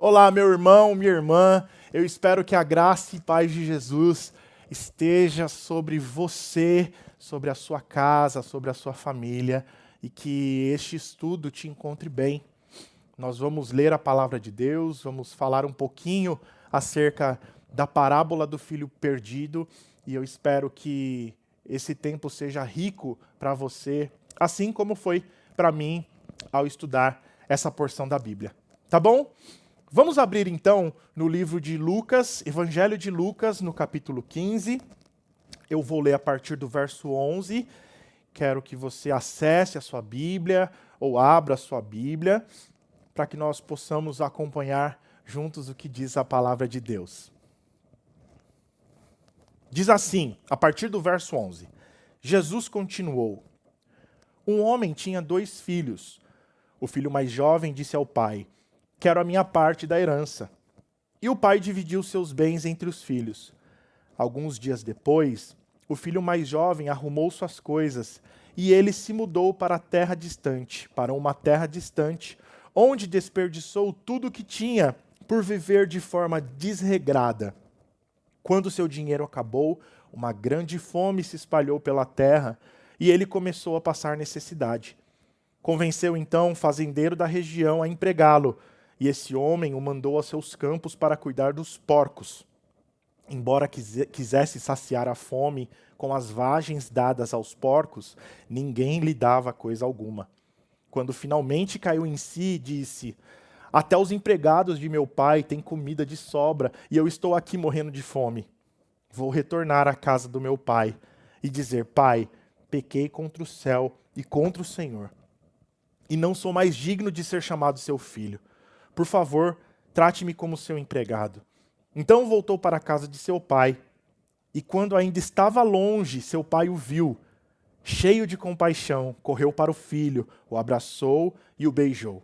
Olá, meu irmão, minha irmã. Eu espero que a graça e paz de Jesus esteja sobre você, sobre a sua casa, sobre a sua família e que este estudo te encontre bem. Nós vamos ler a palavra de Deus, vamos falar um pouquinho acerca da parábola do filho perdido e eu espero que esse tempo seja rico para você, assim como foi para mim ao estudar essa porção da Bíblia. Tá bom? Vamos abrir então no livro de Lucas, Evangelho de Lucas, no capítulo 15. Eu vou ler a partir do verso 11. Quero que você acesse a sua Bíblia ou abra a sua Bíblia para que nós possamos acompanhar juntos o que diz a palavra de Deus. Diz assim, a partir do verso 11: Jesus continuou: Um homem tinha 2 filhos. O filho mais jovem disse ao pai: Quero a minha parte da herança. E o pai dividiu seus bens entre os filhos. Alguns dias depois, o filho mais jovem arrumou suas coisas e ele se mudou para a terra distante, para uma terra distante, onde desperdiçou tudo o que tinha por viver de forma desregrada. Quando seu dinheiro acabou, uma grande fome se espalhou pela terra e ele começou a passar necessidade. Convenceu então um fazendeiro da região a empregá-lo, e esse homem o mandou aos seus campos para cuidar dos porcos. Embora quisesse saciar a fome com as vagens dadas aos porcos, ninguém lhe dava coisa alguma. Quando finalmente caiu em si, disse: Até os empregados de meu pai têm comida de sobra e eu estou aqui morrendo de fome. Vou retornar à casa do meu pai e dizer: Pai, pequei contra o céu e contra o Senhor, e não sou mais digno de ser chamado seu filho. Por favor, trate-me como seu empregado. Então voltou para a casa de seu pai, e quando ainda estava longe, seu pai o viu. Cheio de compaixão, correu para o filho, o abraçou e o beijou.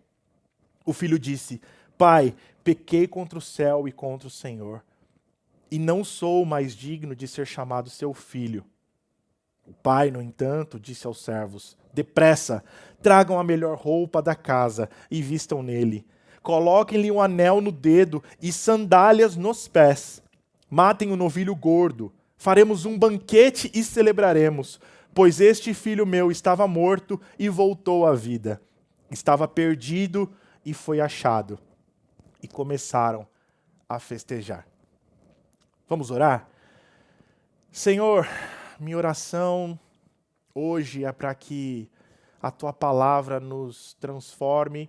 O filho disse: Pai, pequei contra o céu e contra o Senhor, e não sou mais digno de ser chamado seu filho. O pai, no entanto, disse aos servos: Depressa, tragam a melhor roupa da casa e vistam nele. Coloquem-lhe um anel no dedo e sandálias nos pés. Matem o novilho gordo. Faremos um banquete e celebraremos, pois este filho meu estava morto e voltou à vida. Estava perdido e foi achado. E começaram a festejar. Vamos orar? Senhor, minha oração hoje é para que a Tua palavra nos transforme,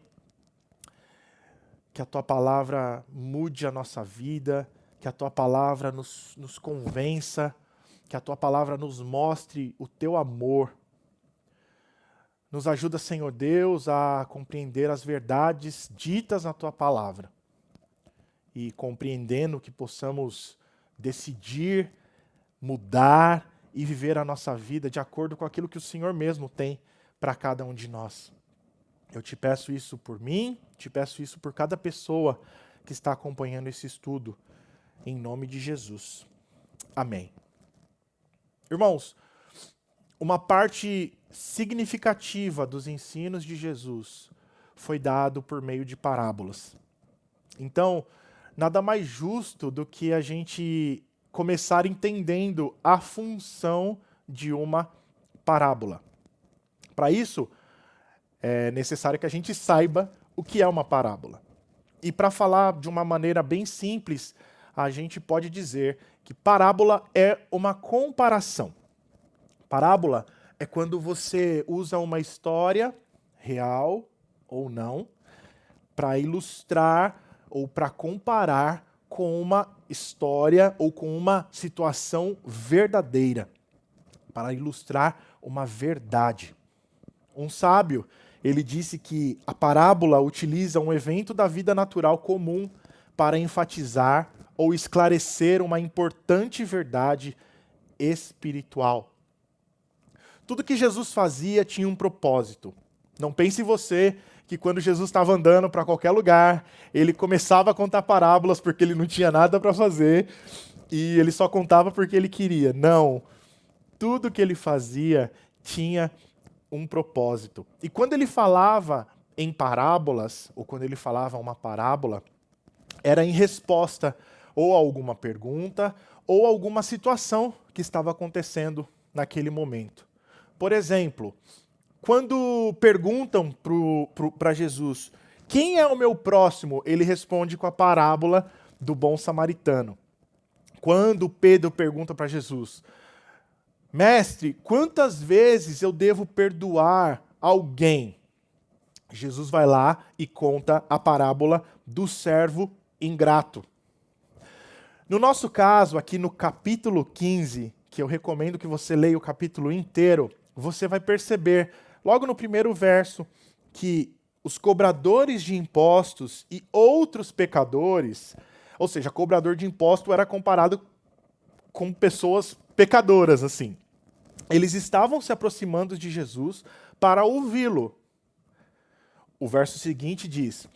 que a Tua palavra mude a nossa vida, que a Tua palavra nos convença, que a Tua palavra nos mostre o Teu amor. Nos ajuda, Senhor Deus, a compreender as verdades ditas na Tua palavra e compreendendo que possamos decidir, mudar e viver a nossa vida de acordo com aquilo que o Senhor mesmo tem para cada um de nós. Eu te peço isso por mim, te peço isso por cada pessoa que está acompanhando esse estudo, em nome de Jesus. Amém. Irmãos, uma parte significativa dos ensinos de Jesus foi dado por meio de parábolas. Então, nada mais justo do que a gente começar entendendo a função de uma parábola. Para isso, é necessário que a gente saiba o que é uma parábola. E para falar de uma maneira bem simples, a gente pode dizer que parábola é uma comparação. Parábola é quando você usa uma história, real ou não, para ilustrar ou para comparar com uma história ou com uma situação verdadeira, para ilustrar uma verdade. Um sábio, ele disse que a parábola utiliza um evento da vida natural comum para enfatizar ou esclarecer uma importante verdade espiritual. Tudo que Jesus fazia tinha um propósito. Não pense você que quando Jesus estava andando para qualquer lugar, ele começava a contar parábolas porque ele não tinha nada para fazer e ele só contava porque ele queria. Não. Tudo que ele fazia tinha um propósito. E quando ele falava em parábolas, ou quando ele falava uma parábola, era em resposta ou a alguma pergunta ou alguma situação que estava acontecendo naquele momento. Por exemplo, quando perguntam para Jesus, quem é o meu próximo? Ele responde com a parábola do bom samaritano. Quando Pedro pergunta para Jesus, mestre, quantas vezes eu devo perdoar alguém? Jesus vai lá e conta a parábola do servo ingrato. No nosso caso, aqui no capítulo 15, que eu recomendo que você leia o capítulo inteiro, você vai perceber, logo no primeiro verso, que os cobradores de impostos e outros pecadores, ou seja, cobrador de imposto era comparado com pessoas pecadoras, assim. Eles estavam se aproximando de Jesus para ouvi-lo. O verso seguinte diz: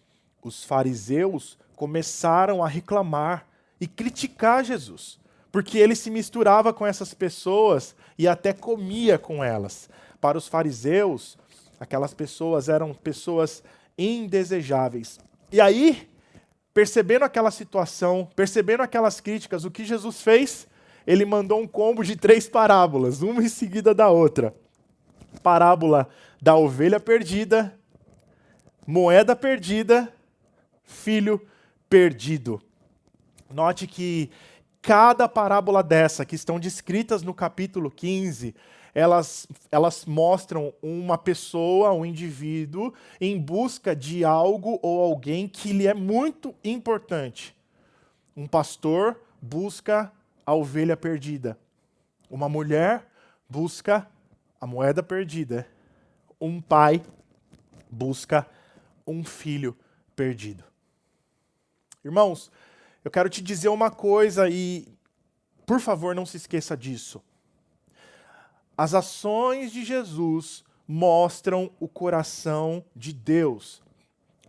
os fariseus começaram a reclamar e criticar Jesus, porque ele se misturava com essas pessoas e até comia com elas. Para os fariseus, aquelas pessoas eram pessoas indesejáveis. E aí, percebendo aquela situação, percebendo aquelas críticas, o que Jesus fez? Ele mandou um combo de 3 parábolas, uma em seguida da outra. Parábola da ovelha perdida, moeda perdida, filho perdido. Note que cada parábola dessa, que estão descritas no capítulo 15, elas mostram uma pessoa, um indivíduo, em busca de algo ou alguém que lhe é muito importante. Um pastor busca a ovelha perdida. Uma mulher busca a moeda perdida. Um pai busca um filho perdido. Irmãos, eu quero te dizer uma coisa e, por favor, não se esqueça disso. As ações de Jesus mostram o coração de Deus.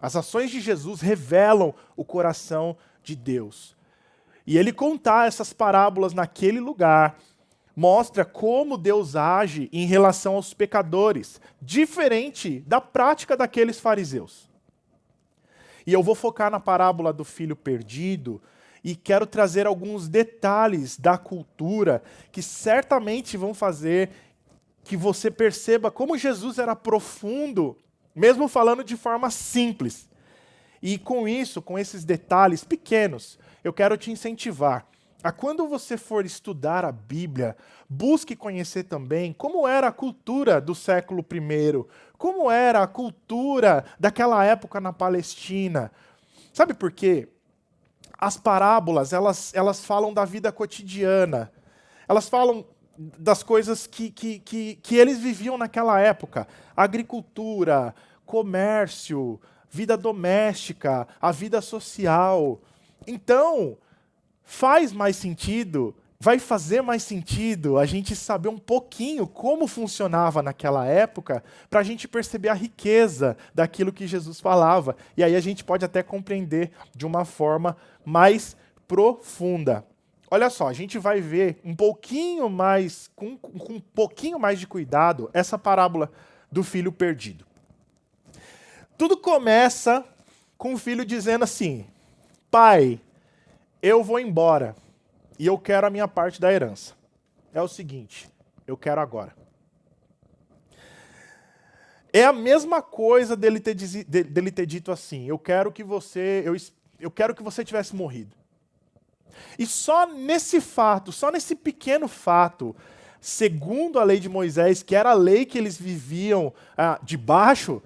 As ações de Jesus revelam o coração de Deus. E ele contar essas parábolas naquele lugar mostra como Deus age em relação aos pecadores, diferente da prática daqueles fariseus. E eu vou focar na parábola do filho perdido e quero trazer alguns detalhes da cultura que certamente vão fazer que você perceba como Jesus era profundo, mesmo falando de forma simples. E com isso, com esses detalhes pequenos, eu quero te incentivar a, quando você for estudar a Bíblia, busque conhecer também como era a cultura do século I, como era a cultura daquela época na Palestina. Sabe por quê? As parábolas, elas falam da vida cotidiana. Elas falam das coisas que eles viviam naquela época. Agricultura, comércio, vida doméstica, a vida social. Então, faz mais sentido, vai fazer mais sentido a gente saber um pouquinho como funcionava naquela época para a gente perceber a riqueza daquilo que Jesus falava. E aí a gente pode até compreender de uma forma mais profunda. Olha só, a gente vai ver um pouquinho mais, com um pouquinho mais de cuidado, essa parábola do filho perdido. Tudo começa com o filho dizendo assim: pai, eu vou embora e eu quero a minha parte da herança. É o seguinte, eu quero agora. É a mesma coisa dele ter dito assim: eu quero que você tivesse morrido. E só nesse fato, só nesse pequeno fato, segundo a lei de Moisés, que era a lei que eles viviam debaixo,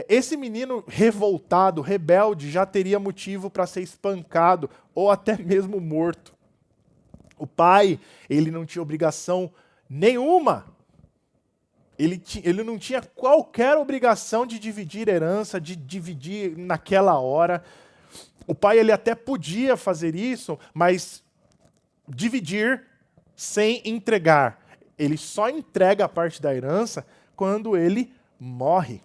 esse menino revoltado, rebelde, já teria motivo para ser espancado ou até mesmo morto. O pai, ele não tinha obrigação nenhuma. Ele não tinha qualquer obrigação de dividir herança, de dividir naquela hora. O pai, ele até podia fazer isso, mas dividir sem entregar. Ele só entrega a parte da herança quando ele morre.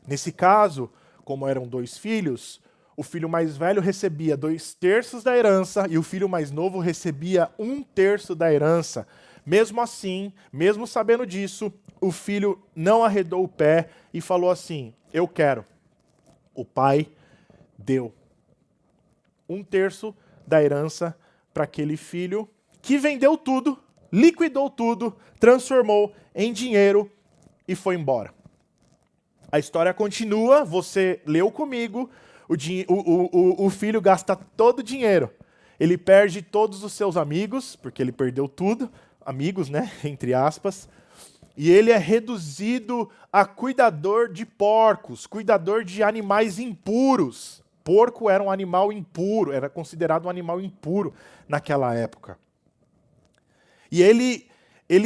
Nesse caso, como eram 2 filhos, o filho mais velho recebia 2/3 da herança e o filho mais novo recebia 1/3 da herança. Mesmo assim, mesmo sabendo disso, o filho não arredou o pé e falou assim: eu quero. O pai deu. um terço da herança para aquele filho que vendeu tudo, liquidou tudo, transformou em dinheiro e foi embora. A história continua, você leu comigo, o filho gasta todo o dinheiro. Ele perde todos os seus amigos, porque ele perdeu tudo, amigos, né, entre aspas, e ele é reduzido a cuidador de porcos, cuidador de animais impuros. Porco era um animal impuro, era considerado um animal impuro naquela época. E ele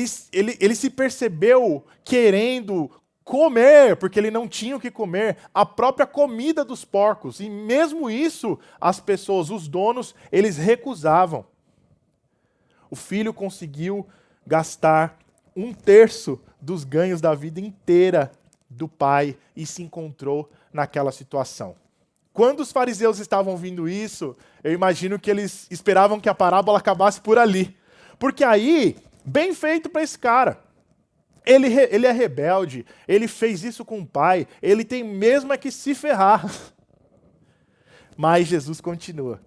se percebeu querendo comer, porque ele não tinha o que comer, a própria comida dos porcos. E mesmo isso, as pessoas, os donos, eles recusavam. O filho conseguiu gastar um terço dos ganhos da vida inteira do pai e se encontrou naquela situação. Quando os fariseus estavam ouvindo isso, eu imagino que eles esperavam que a parábola acabasse por ali. Porque aí, bem feito para esse cara. Ele é rebelde, ele fez isso com o pai, ele tem mesmo é que se ferrar. Mas Jesus continua.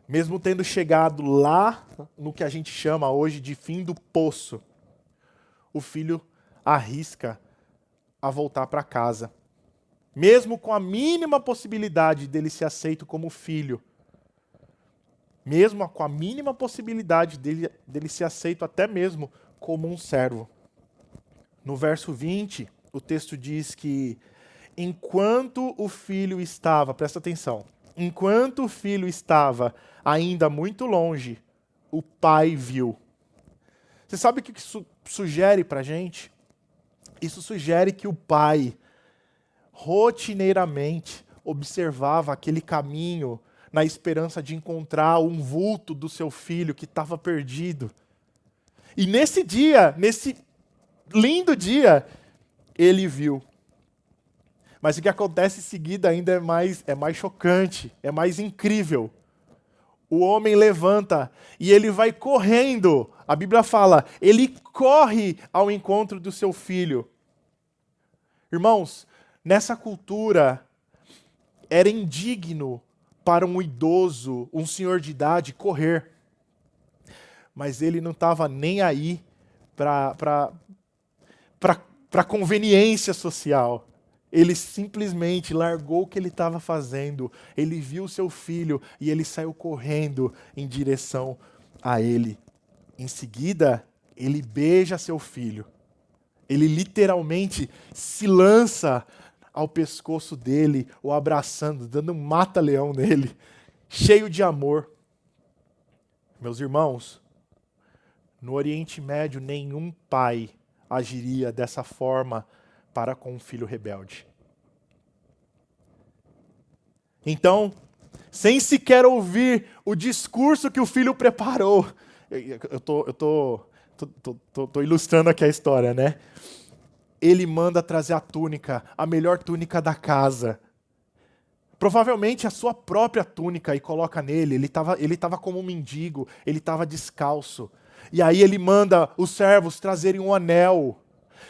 Mesmo tendo chegado lá no que a gente chama hoje de fim do poço, o filho arrisca a voltar para casa. Mesmo com a mínima possibilidade dele ser aceito como filho, mesmo com a mínima possibilidade dele ser aceito até mesmo como um servo. No verso 20, o texto diz que enquanto o filho estava, presta atenção, enquanto o filho estava ainda muito longe, o pai viu. Você sabe o que isso sugere para a gente? Isso sugere que o pai rotineiramente observava aquele caminho na esperança de encontrar um vulto do seu filho que estava perdido. E nesse dia, nesse lindo dia, ele viu. Mas o que acontece em seguida ainda é mais chocante, é mais incrível. O homem levanta e ele vai correndo. A Bíblia fala, ele corre ao encontro do seu filho. Irmãos, nessa cultura, era indigno para um idoso, um senhor de idade, correr. Mas ele não estava nem aí para conveniência social. Ele simplesmente largou o que ele estava fazendo, ele viu o seu filho e ele saiu correndo em direção a ele. Em seguida, ele beija seu filho. Ele literalmente se lança ao pescoço dele, o abraçando, dando um mata-leão nele, cheio de amor. Meus irmãos, no Oriente Médio, nenhum pai agiria dessa forma para com um filho rebelde. Então, sem sequer ouvir o discurso que o filho preparou, eu tô ilustrando aqui a história, né? Ele manda trazer a túnica, a melhor túnica da casa. Provavelmente a sua própria túnica e coloca nele. Ele estava como um mendigo, ele estava descalço. E aí ele manda os servos trazerem um anel.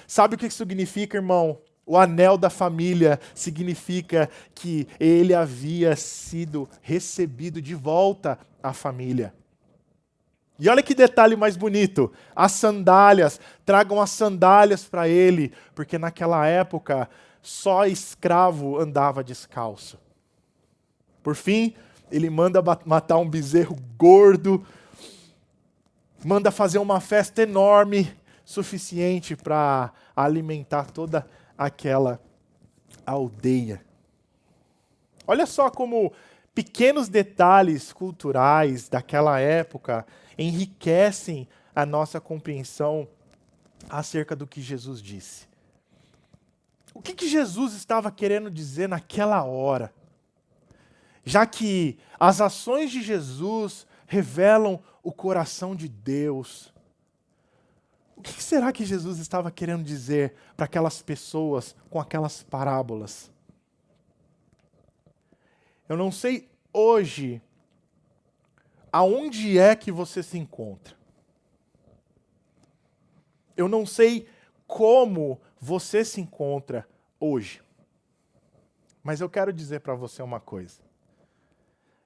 Sabe o que isso significa, irmão? O anel da família significa que ele havia sido recebido de volta à família. E olha que detalhe mais bonito, as sandálias, tragam as sandálias para ele, porque naquela época só escravo andava descalço. Por fim, ele manda matar um bezerro gordo, manda fazer uma festa enorme, suficiente para alimentar toda aquela aldeia. Olha só como pequenos detalhes culturais daquela época enriquecem a nossa compreensão acerca do que Jesus disse. O que Jesus estava querendo dizer naquela hora? Já que as ações de Jesus revelam o coração de Deus, o que será que Jesus estava querendo dizer para aquelas pessoas com aquelas parábolas? Eu não sei hoje aonde é que você se encontra. Eu não sei como você se encontra hoje. Mas eu quero dizer para você uma coisa.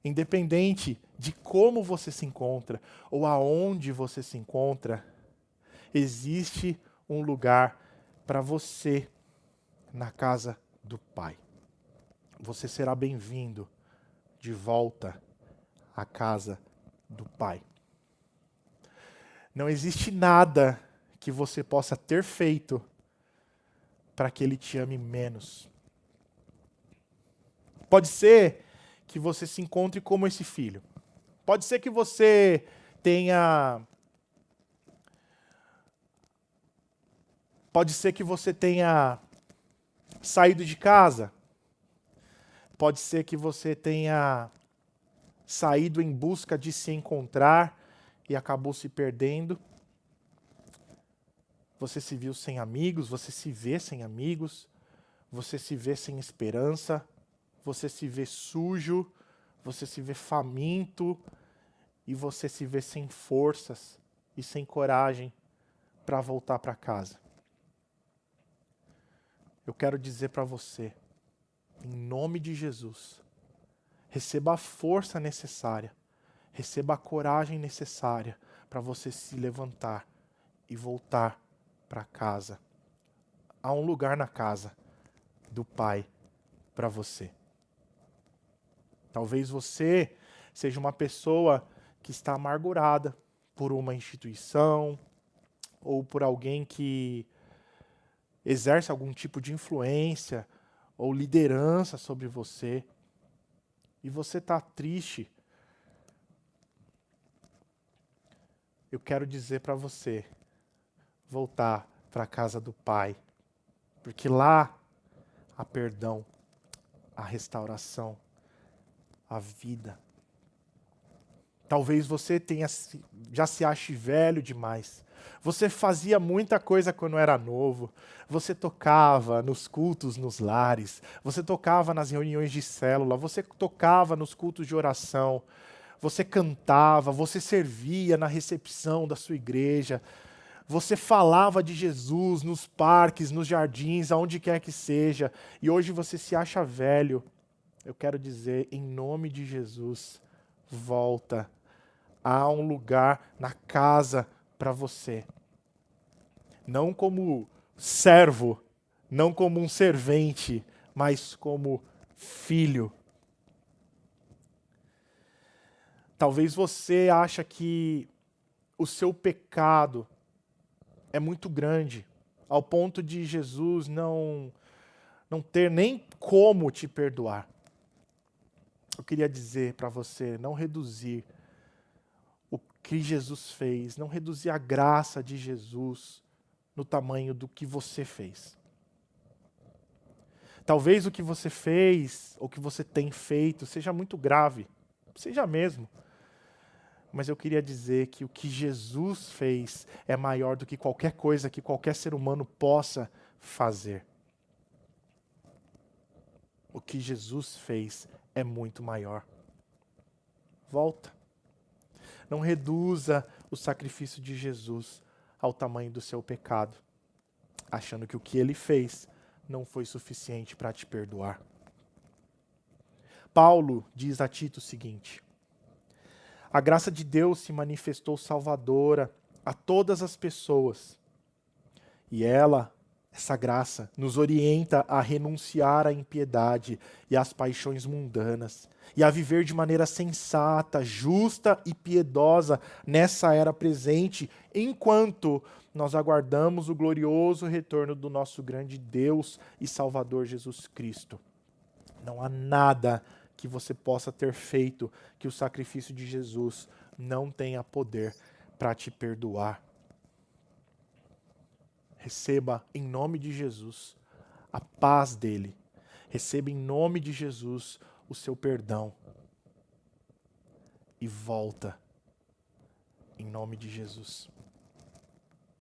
independente de como você se encontra ou aonde você se encontra, existe um lugar para você na casa do Pai. Você será bem-vindo de volta à casa do Pai. Não existe nada que você possa ter feito para que Ele te ame menos. Pode ser que você se encontre como esse filho. Pode ser que você tenha... Pode ser que você tenha saído de casa. Pode ser que você tenha saído em busca de se encontrar e acabou se perdendo. Você se viu sem amigos, você se vê sem amigos, você se vê sem esperança, você se vê sujo, você se vê faminto e você se vê sem forças e sem coragem para voltar para casa. Eu quero dizer para você, em nome de Jesus, receba a força necessária, receba a coragem necessária para você se levantar e voltar para casa. Há um lugar na casa do Pai para você. Talvez você seja uma pessoa que está amargurada por uma instituição ou por alguém que exerce algum tipo de influência ou liderança sobre você. E você está triste. Eu quero dizer para você voltar para a casa do Pai. Porque lá há perdão, há restauração, a vida. Talvez você já se ache velho demais. Você fazia muita coisa quando era novo. Você tocava nos cultos nos lares. Você tocava nas reuniões de célula. Você tocava nos cultos de oração. Você cantava. Você servia na recepção da sua igreja. Você falava de Jesus nos parques, nos jardins, aonde quer que seja. E hoje você se acha velho. Eu quero dizer, em nome de Jesus, volta. Há um lugar na casa para você. Não como servo, não como um servente, mas como filho. Talvez você ache que o seu pecado é muito grande, ao ponto de Jesus não ter nem como te perdoar. Eu queria dizer para você, não reduzir o que Jesus fez, não reduzir a graça de Jesus no tamanho do que você fez. Talvez o que você fez, ou que você tem feito, seja muito grave, seja mesmo. Mas eu queria dizer que o que Jesus fez é maior do que qualquer coisa que qualquer ser humano possa fazer. O que Jesus fez é muito maior. Volta. Não reduza o sacrifício de Jesus ao tamanho do seu pecado, achando que o que ele fez não foi suficiente para te perdoar. Paulo diz a Tito o seguinte: a graça de Deus se manifestou salvadora a todas as pessoas. E essa graça, nos orienta a renunciar à impiedade e às paixões mundanas, e a viver de maneira sensata, justa e piedosa nessa era presente, enquanto nós aguardamos o glorioso retorno do nosso grande Deus e Salvador Jesus Cristo. Não há nada que você possa ter feito que o sacrifício de Jesus não tenha poder para te perdoar. Receba em nome de Jesus a paz dele. Receba em nome de Jesus o seu perdão. E volta em nome de Jesus.